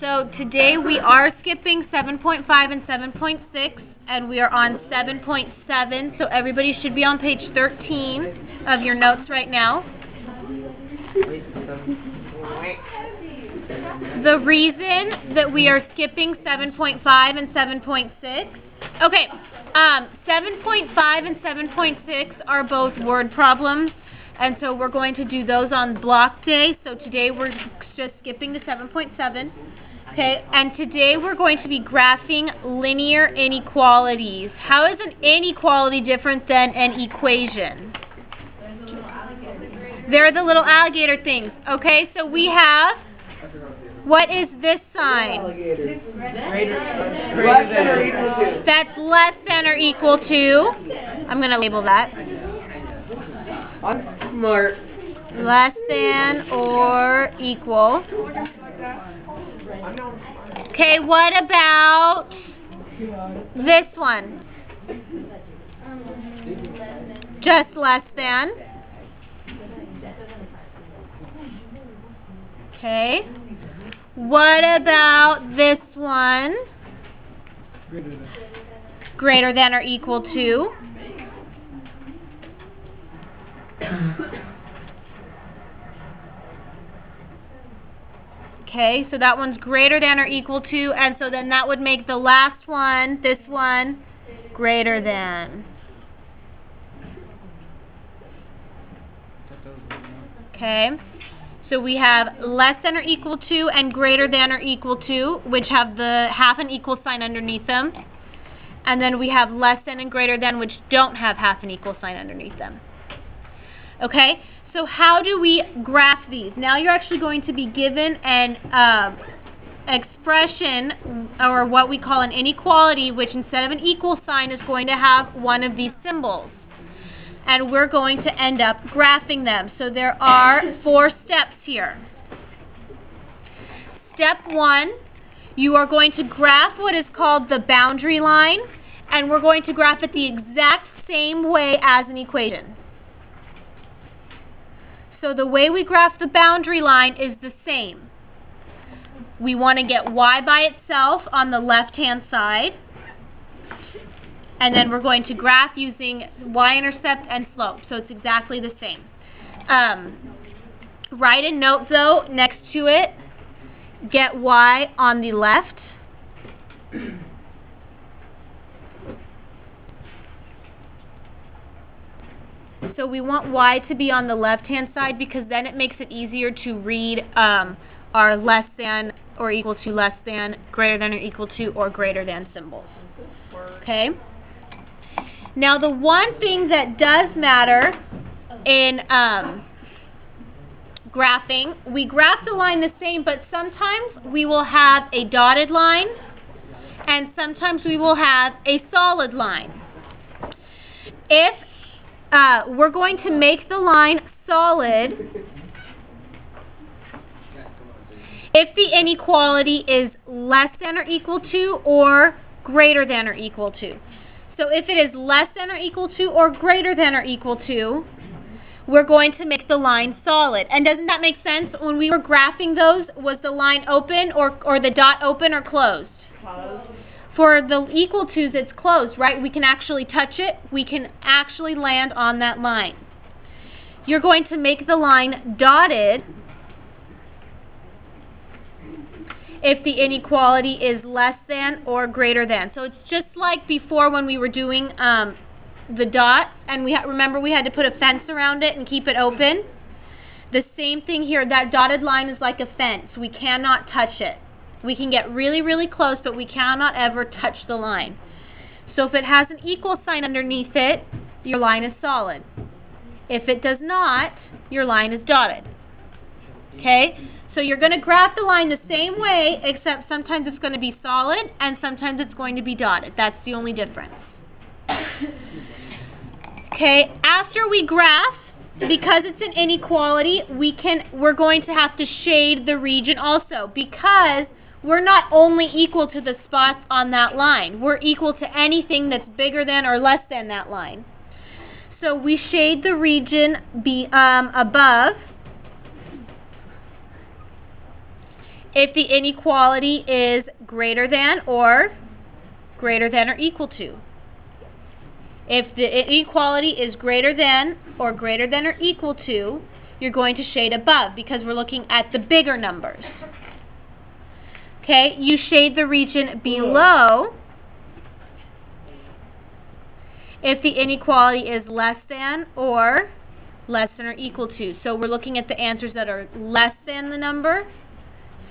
So today we are skipping 7.5 and 7.6, and we are on 7.7, so everybody should be on page 13 of your notes right now. The reason that we are skipping 7.5 and 7.6, okay, 7.5 and 7.6 are both word problems, and so we're going to do those on block day. So today we're just skipping to 7.7. Okay, and today we're going to be graphing linear inequalities. How is an inequality different than an equation? They're the little alligator things. Okay, so we have, what is this sign? That's less than or equal to. I'm going to label that. I'm smart. Less than or equal. Okay, what about this one? Just less than. Okay. What about this one? Greater than or equal to. Okay, so that one's greater than or equal to, and so then that would make the last one, this one, greater than. Okay, so we have less than or equal to and greater than or equal to, which have the half and equal sign underneath them. And then we have less than and greater than, which don't have half and equal sign underneath them. Okay? So how do we graph these? Now you're actually going to be given an expression, or what we call an inequality, which instead of an equal sign is going to have one of these symbols. And we're going to end up graphing them. So there are 4 steps here. Step 1, you are going to graph what is called the boundary line, and we're going to graph it the exact same way as an equation. So the way we graph the boundary line is the same. We want to get y by itself on the left-hand side, and then we're going to graph using y-intercept and slope. So it's exactly the same. Write a note, though, next to it. Get y on the left. So we want y to be on the left-hand side because then it makes it easier to read our less than or equal to, less than, greater than or equal to, or greater than symbols. Okay? Now the one thing that does matter in graphing, we graph the line the same, but sometimes we will have a dotted line and sometimes we will have a solid line. If we're going to make the line solid if the inequality is less than or equal to or greater than or equal to. So if it is less than or equal to or greater than or equal to, we're going to make the line solid. And doesn't that make sense? When we were graphing those, was the line open or the dot open or closed? Closed. For the equal to's, it's closed, right? We can actually touch it. We can actually land on that line. You're going to make the line dotted if the inequality is less than or greater than. So it's just like before when we were doing the dot, and remember we had to put a fence around it and keep it open. The same thing here. That dotted line is like a fence. We cannot touch it. We can get really, really close, but we cannot ever touch the line. So if it has an equal sign underneath it, your line is solid. If it does not, your line is dotted. Okay? So you're going to graph the line the same way, except sometimes it's going to be solid and sometimes it's going to be dotted. That's the only difference. Okay, after we graph, because it's an inequality, we're going to have to shade the region also, because we're not only equal to the spots on that line. We're equal to anything that's bigger than or less than that line. So we shade the region above if the inequality is greater than or equal to. If the inequality is greater than or equal to, you're going to shade above because we're looking at the bigger numbers. Okay, you shade the region below if the inequality is less than or equal to. So we're looking at the answers that are less than the number,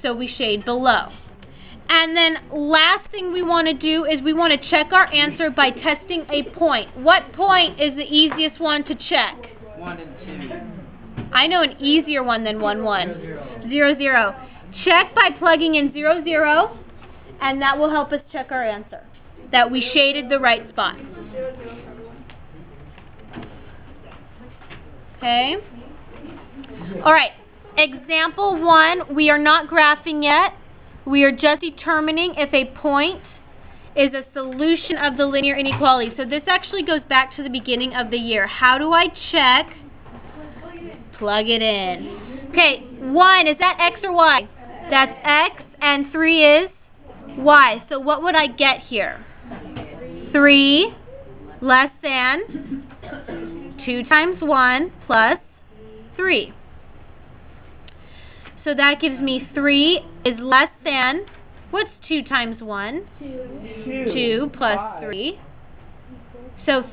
so we shade below. And then last thing we want to do is we want to check our answer by testing a point. What point is the easiest one to check? 1 and 2. I know an easier one than 1, 1. 0, 0. Check by plugging in 0, 0, and that will help us check our answer, that we shaded the right spot. Okay? Alright, example 1, we are not graphing yet. We are just determining if a point is a solution of the linear inequality. So this actually goes back to the beginning of the year. How do I check? Plug it in. Okay, 1, is that X or Y? That's X, and 3 is Y. So what would I get here? 3 less than 2 times 1 plus 3. So that gives me 3 is less than, what's 2 times 1? 2 plus 3. So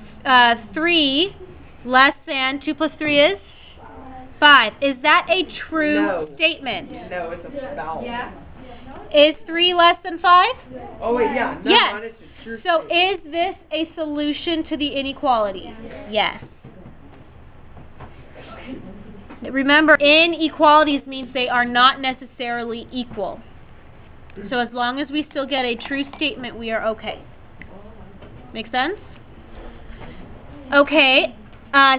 3 less than 2 plus 3 is 5. Is that a true statement? No, it's a foul. Yeah. Is 3 less than 5? Oh wait, yeah. No, Yes. it's a true So statement. is this a solution to the inequality? Yes. Remember, inequalities means they are not necessarily equal. So as long as we still get a true statement, we are okay. Make sense? Okay,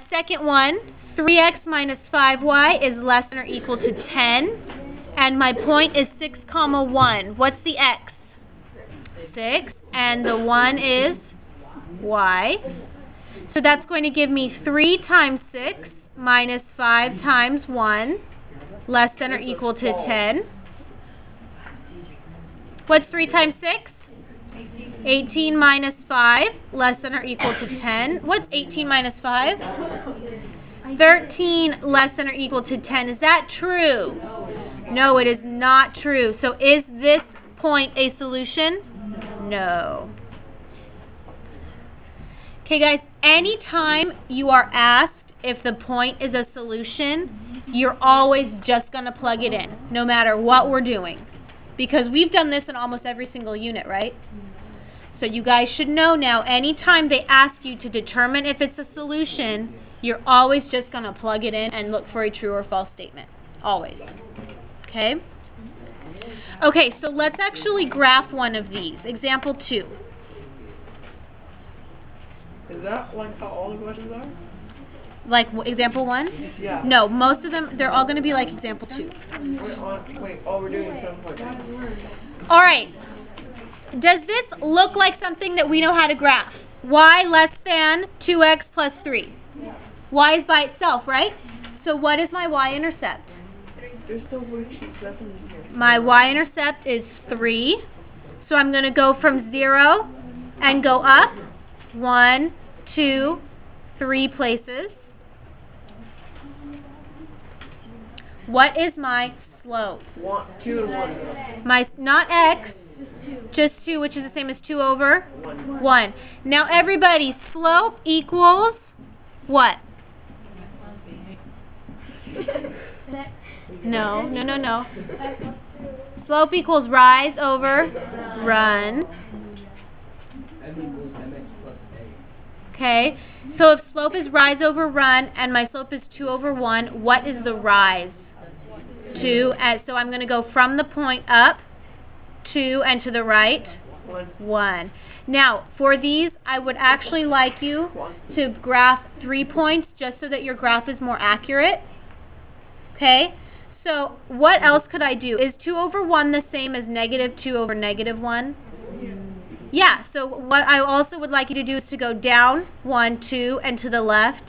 second one, 3x minus 5y is less than or equal to 10. And my point is 6, 1. What's the x? 6. And the 1 is y. So that's going to give me 3 times 6 minus 5 times 1 less than or equal to 10. What's 3 times 6? 18 minus 5 less than or equal to 10. What's 18 minus 5? 13 less than or equal to 10. Is that true? No, it is not true. So is this point a solution? No. Okay guys, anytime you are asked if the point is a solution, you're always just going to plug it in, no matter what we're doing. Because we've done this in almost every single unit, right? So you guys should know now, anytime they ask you to determine if it's a solution, you're always just going to plug it in and look for a true or false statement. Always. Okay? Okay, so let's actually graph one of these. Example 2. Is that like how all the questions are? Like example 1? Yeah. No, most of them, they're all going to be like example 2. We're doing 7.9. Alright, does this look like something that we know how to graph? Y less than 2x plus 3. Y is by itself, right? So what is my y-intercept? There's still worksheets left in here. My y-intercept is 3. So I'm going to go from 0 and go up 1, 2, 3 places. What is my slope? 2 and 1. My, not x, just 2, which is the same as 2 over 1. Now everybody, slope equals what? No. Slope equals rise over run. Okay, so if slope is rise over run and my slope is 2 over 1, what is the rise? 2, so I'm going to go from the point up, 2, and to the right, 1. Now, for these, I would actually like you to graph 3 points just so that your graph is more accurate. Okay, so what else could I do? Is 2 over 1 the same as negative 2 over negative 1? Yeah, so what I also would like you to do is to go down 1, 2, and to the left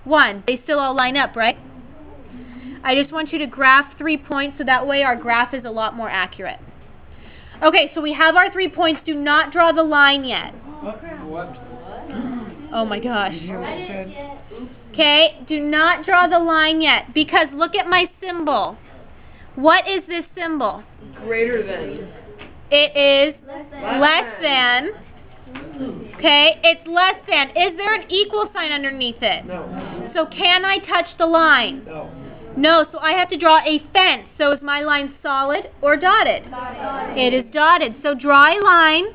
1. They still all line up, right? I just want you to graph 3 points so that way our graph is a lot more accurate. Okay, so we have our 3 points. Do not draw the line yet. What? Oh my gosh. Okay, do not draw the line yet because look at my symbol. What is this symbol? Greater than. It is less than. Okay, it's less than. Is there an equal sign underneath it? No. So can I touch the line? No. No, so I have to draw a fence. So is my line solid or dotted? It is dotted. So draw a line,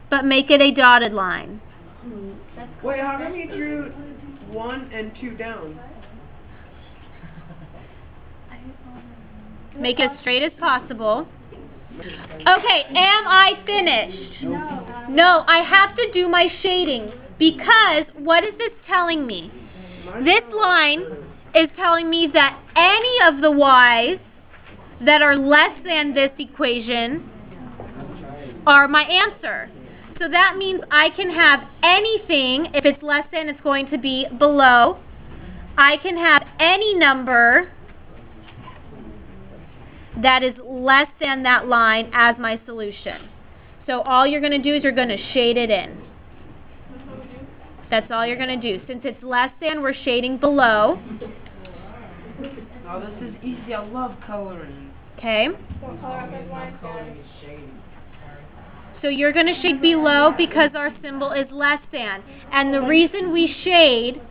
but make it a dotted line. Wait, how come you drew 1 and 2 down? Make it as straight as possible. Okay, am I finished? No, I have to do my shading because what is this telling me? This line is telling me that any of the y's that are less than this equation are my answer. So that means I can have anything, if it's less than, it's going to be below. I can have any number that is less than that line as my solution. So all you're going to do is you're going to shade it in. That's all you're going to do. Since it's less than, we're shading below. Oh, this is easy. I love coloring. Okay. Coloring is shading. So you're going to shade below because our symbol is less than. And the reason we shade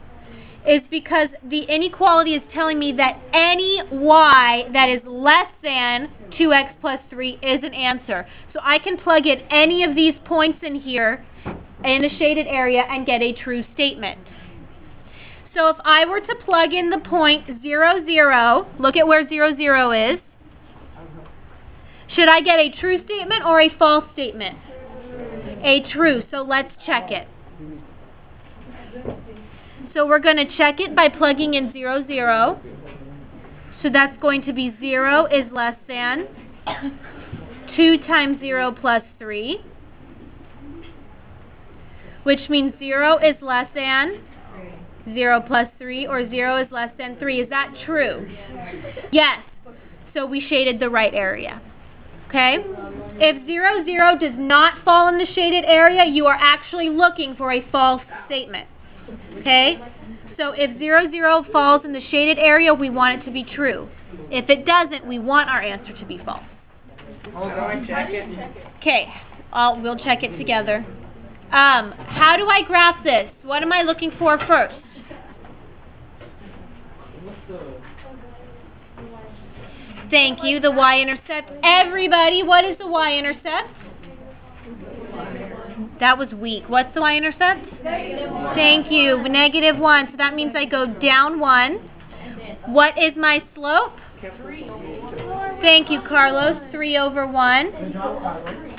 is because the inequality is telling me that any y that is less than 2x plus 3 is an answer. So I can plug in any of these points in here in a shaded area and get a true statement. So if I were to plug in the point 0, 0, look at where 0, 0 is. Should I get a true statement or a false statement? A true. So let's check it. So we're going to check it by plugging in 0, 0. So that's going to be 0 is less than 2 times 0 plus 3. Which means 0 is less than 0 plus 3, or 0 is less than 3. Is that true? Yes. So we shaded the right area. Okay? If 0, 0 does not fall in the shaded area, you are actually looking for a false statement. Okay? So if 0, 0 falls in the shaded area, we want it to be true. If it doesn't, we want our answer to be false. Hold on, check it. Okay, we'll check it together. How do I graph this? What am I looking for first? Thank you, the y-intercept. Everybody, what is the y-intercept? That was weak. What's the y-intercept? Thank you, -1. So that means I go down 1. What is my slope? Thank you, Carlos. 3 over 1.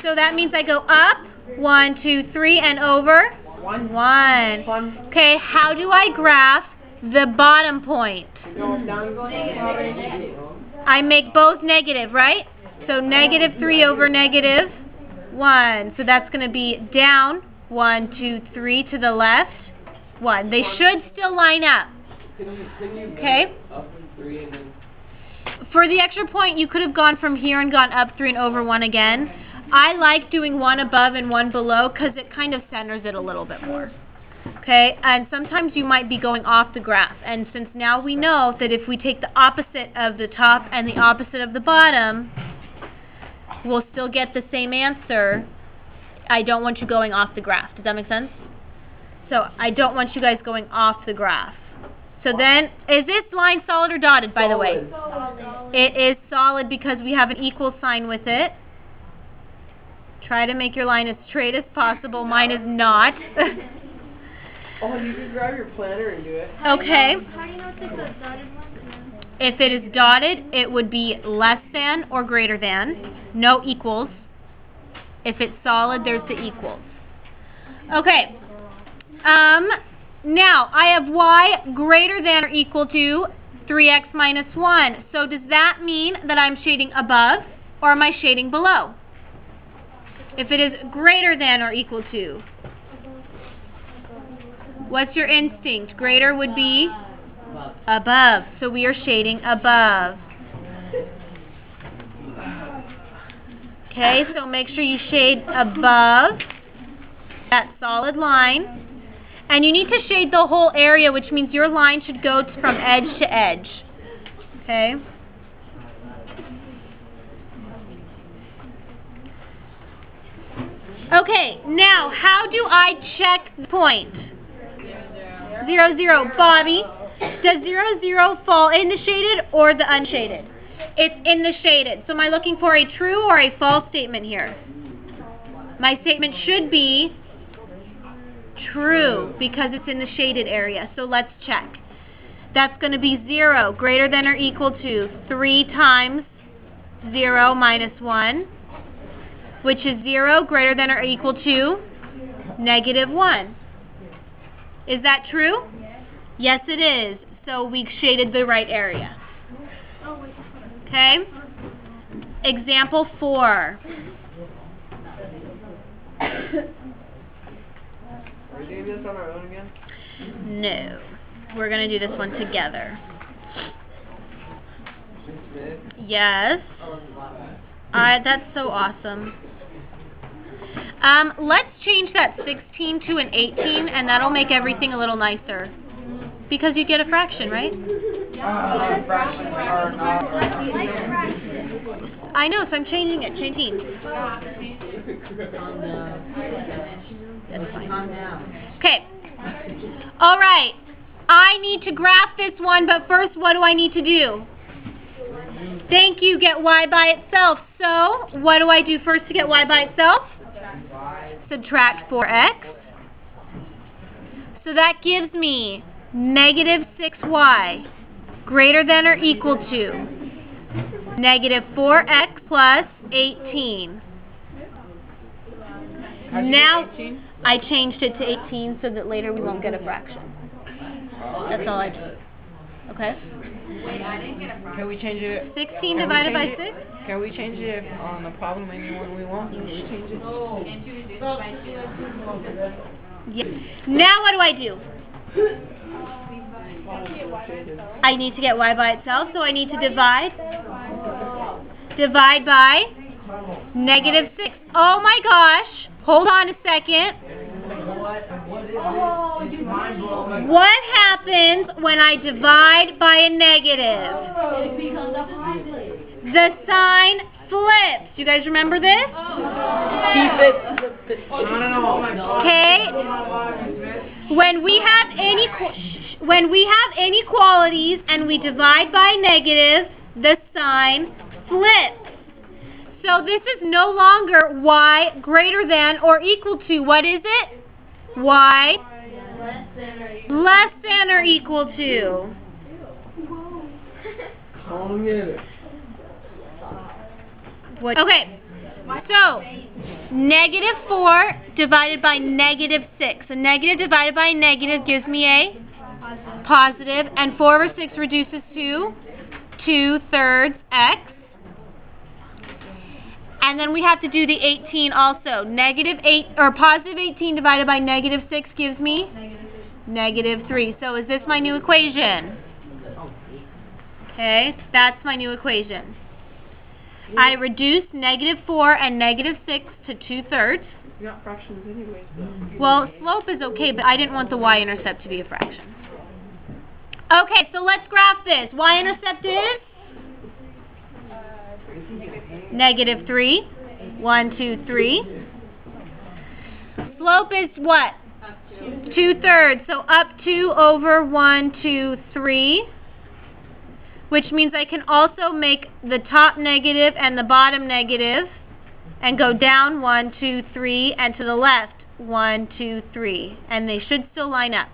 So that means I go up 1, 2, 3, and over 1. Okay, how do I graph the bottom point? I make both negative, right? So -3 over -1. So that's going to be down 1, 2, 3 to the left 1. They should still line up. Okay? For the extra point, you could have gone from here and gone up 3 and over 1 again. I like doing 1 above and 1 below because it kind of centers it a little bit more. Okay, and sometimes you might be going off the graph, and since now we know that if we take the opposite of the top and the opposite of the bottom, we'll still get the same answer. I don't want you going off the graph. Does that make sense? So I don't want you guys going off the graph. So then, is this line solid or dotted, by the way? It is solid because we have an equal sign with it. Try to make your line as straight as possible. Mine is not. Oh, you can grab your planner and do it. Okay. How do you know if it's a dotted one? If it is dotted, it would be less than or greater than. No equals. If it's solid, there's the equals. Okay. Now, I have y greater than or equal to 3x minus 1. So does that mean that I'm shading above or am I shading below? If it is greater than or equal to, what's your instinct? Greater would be Above. So we are shading above. Okay, so make sure you shade above that solid line. And you need to shade the whole area, which means your line should go from edge to edge. Okay? Okay, now how do I check the point? 0, 0. Bobby, does 0, 0 fall in the shaded or the unshaded? It's in the shaded. So am I looking for a true or a false statement here? My statement should be true because it's in the shaded area. So let's check. That's going to be 0 greater than or equal to 3 times 0 minus 1, which is 0 greater than or equal to negative 1. Is that true? Yes, it is. So we shaded the right area. Okay? Example 4. Are we doing this on our own again? No. We're going to do this one together. Yes. That's so awesome. Let's change that 16 to an 18, and that'll make everything a little nicer. Because you get a fraction, right? Fractions are not. I know, so I'm changing it. 18. That's fine. Okay. All right. I need to graph this one, but first, what do I need to do? Thank you. Get y by itself. So, what do I do first to get y by itself? Subtract 4x. So that gives me negative 6y greater than or equal to negative 4x plus 18. Now, I changed it to 18 so that later we won't get a fraction. That's all I did. Okay? Can we change it? 16 divided by 6? Can we change it on the problem anyone we want? Can we change it? Yeah. Now what do I do? I need to get y by itself, so I need to divide. Divide by negative 6. Oh my gosh. Hold on a second. What happens when I divide by a negative? The sign flips. You guys remember this? Okay. When we have inequalities and we divide by negative, the sign flips. So this is no longer y greater than or equal to. What is it? Y less than or equal to. Okay, so negative 4 divided by negative 6. A negative divided by a negative gives me a positive, and 4 over 6 reduces to 2/3 x. And then we have to do the 18 also. Negative 8 or positive 18 divided by negative 6 gives me negative 3. So is this my new equation? Okay, that's my new equation. I reduced negative 4 and negative 6 to 2/3. You're not fractions anyways, though. Well, slope is okay, but I didn't want the y-intercept to be a fraction. Okay, so let's graph this. Y-intercept is? Negative 3. 1, 2, 3. Slope is what? 2/3. So up 2 over 1, 2, 3. Which means I can also make the top negative and the bottom negative and go down 1, 2, 3 and to the left 1, 2, 3. And they should still line up.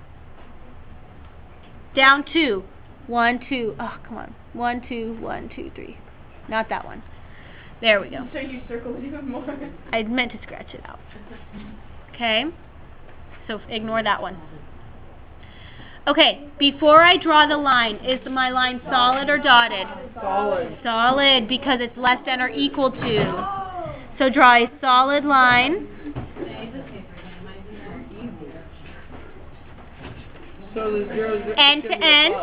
Down 2. 1, 2. Oh, come on. 1, 2, 1, 2, 3. Not that one. There we go. So you circle it even more. I meant to scratch it out. Okay? So ignore that one. Okay, before I draw the line, is my line solid or dotted? Solid. Solid, because it's less than or equal to. So draw a solid line. So the 0 End to end.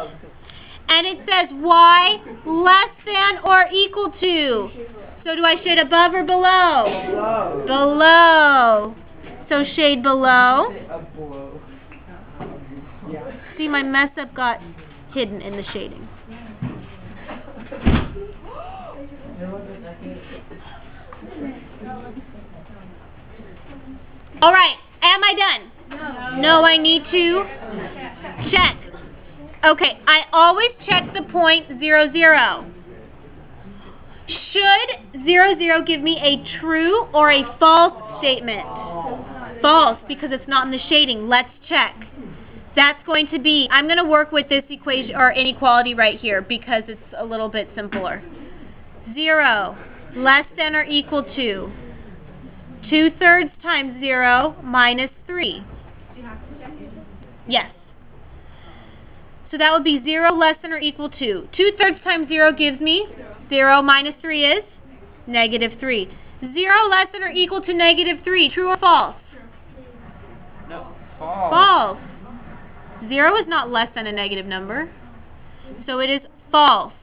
And it says y less than or equal to. So do I shade above or below? Below. Below. So shade below. Up below. Yeah. See, my mess up got hidden in the shading. Alright, am I done? No, I need to check. Okay, I always check the point 0, 0. Should 0, 0 give me a true or a false statement? False, because it's not in the shading. Let's check. That's going to be, I'm going to work with this equation or inequality right here because it's a little bit simpler. 0 less than or equal to 2/3 times 0 minus 3. Yes. So that would be 0 less than or equal to. 2/3 times 0 gives me 0 minus 3 is negative 3. 0 less than or equal to negative 3. True or false? No. False. False. 0 is not less than a negative number. So it is false.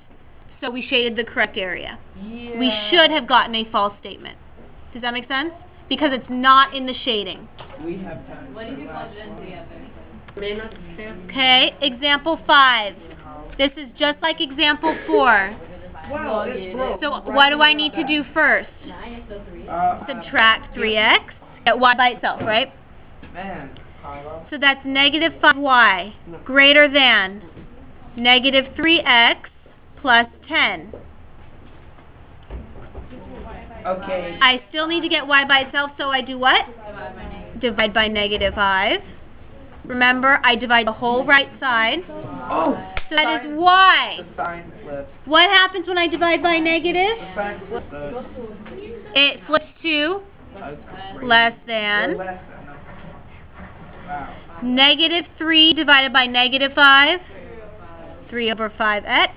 So we shaded the correct area. Yeah. We should have gotten a false statement. Does that make sense? Because it's not in the shading. We have time. What did you plug in together? Okay, example 5. This is just like example 4. Wow, it's broke. So what do I need to do first? Subtract 3x. Get y by itself, right? Man. So that's negative 5y greater than negative 3x plus 10. Okay. I still need to get y by itself, so I do what? Divide by negative 5. Remember, I divide the whole right side. Oh. So that is y. The sign flips. What happens when I divide by negative? The sign flips. It flips to That's crazy. less than. Less than. Wow. Negative 3 divided by negative 5. 3 over 5x.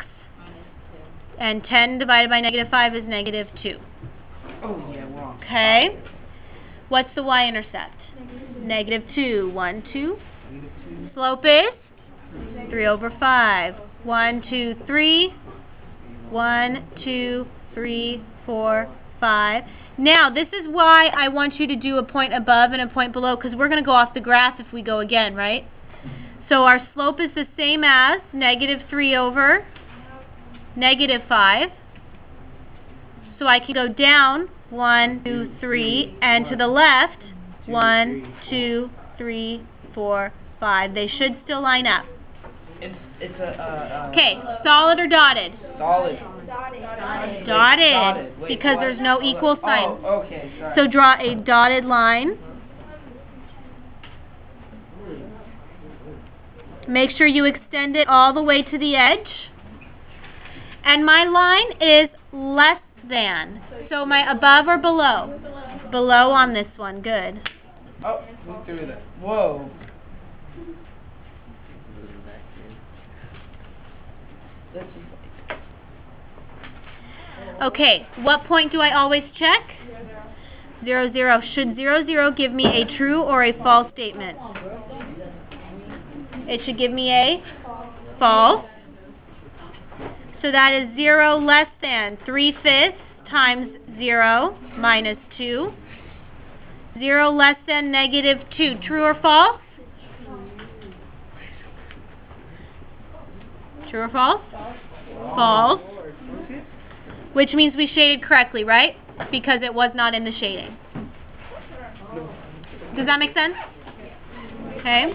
And 10 divided by negative 5 is negative 2. Oh yeah, wrong. Okay. What's the y-intercept? Negative 2. 1, 2. Slope is 3 over 5. 1, 2, 3. 1, 2, 3, 4, 5. Now, this is why I want you to do a point above and a point below, because we're going to go off the graph if we go again, right? So our slope is the same as negative 3 over negative 5. So I can go down 1, 2, 3, and to the left 1, 2, 3, 4, 5. They should still line up. It's a Okay, solid or dotted? solid. Dotted, Wait, because what? there's no equal sign. Oh, okay, sorry. So draw a dotted line. Make sure you extend it all the way to the edge. And my line is less than. So my above or below? Below on this one. Good. Oh, we threw that. Whoa. This is Okay, what point do I always check? 0, 0. Should 0, 0 give me a true or a false statement? It should give me a false. So that is 0 less than 3/5 times 0 minus 2. 0 less than negative 2. True or false? True or false? False. Which means we shaded correctly, right? Because it was not in the shading. Does that make sense? Okay.